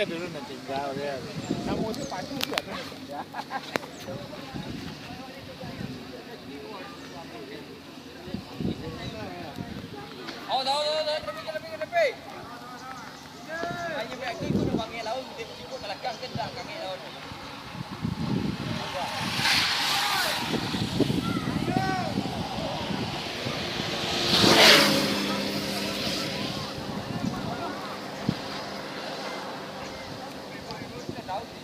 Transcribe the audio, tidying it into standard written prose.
dulu nak tinggal dia. Kamu tu pasti juga tu ya. Oh, lebih. Hanya berarti aku nak panggil laut, dia cukup belakang ke tak panggil laut. Tahu